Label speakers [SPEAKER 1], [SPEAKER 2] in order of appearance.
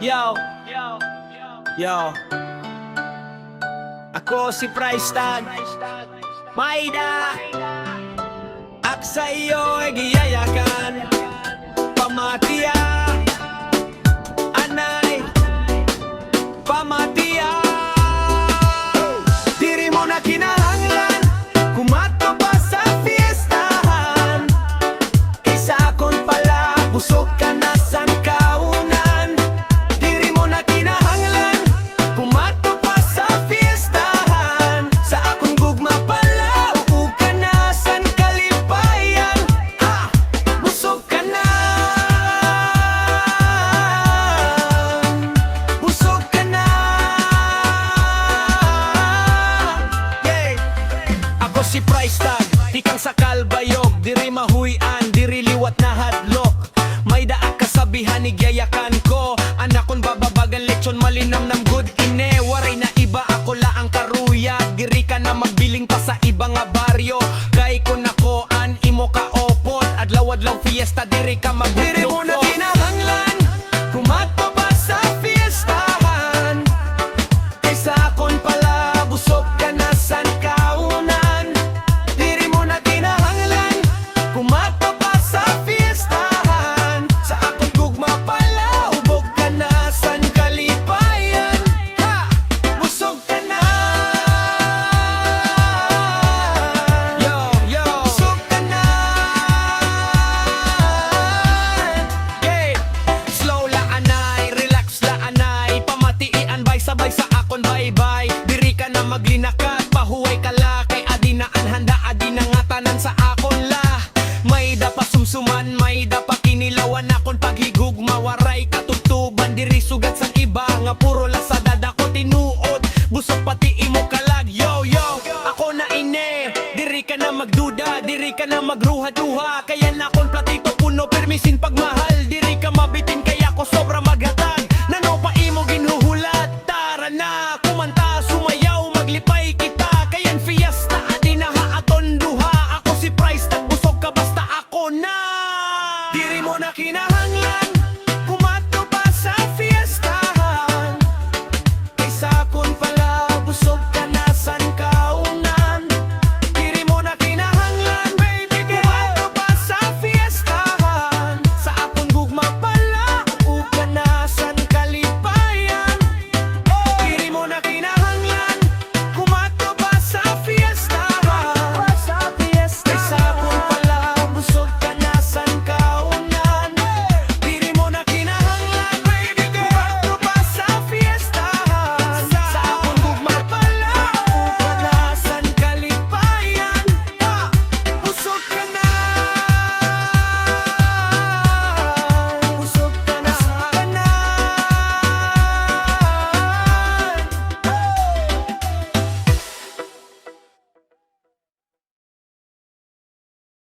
[SPEAKER 1] Yo, yo. Ako si Price Tag Maida. Ak sa iyo ay giyayakan pamatiya. Anay pamatiya. Diri mo na kinahanglan kumato pa sa fiestahan. Isa akon pala busog ka na sa kaunan. Diri mo na kinahanglan kumato pa sa fiestahan. Sa akong gugma pala uug ka na sa kalipayan. Ha! Busog ka na. Busog ka na. Yeah. Ako si Price Tag, ikang sa kalbayog. Diri mahuyan, diri liwat na hadlok. May daak kasabihan ni gayakan ko. Anak kon bababagan lechon malinam ng good ine. Waray na iba ako laang karuyag. Diri ka na magbiling pa sa iba nga baryo. Kay ko nakoan imo ka opot. Adlaw-adlaw fiesta diri ka magbuklok. Diri mo na kinahanglan kumato pa sa fiestahan. Kaysa akon pala busog ka na sa kaunan. Diri mo na kinahanglan kumato pa sa fiestahan. Sa akong gugma pala ubog ka na sa kalipayan. Ha! Busog ka na. Yo, yo. Busog ka na. Yeah. Slow la anay, relax la anay. Pamatiian bay sabay sa akon bye-bye. Diri ka na maglinakat, pahuway ka la. Kay adi na anhanda, adi na nga tanan sa akon la. May da pa sumsuman, may da pa kinilawan akon paghigug. Mawaray katubtuban, diri sugat sang iba. Nga puro lasada ko tinuod. Busog pati imo kalag, yo yo. Ako na ine, diri ka na magduda, diri ka na magruha-duha. Kaya na akon platito puno, permisin pagmahal.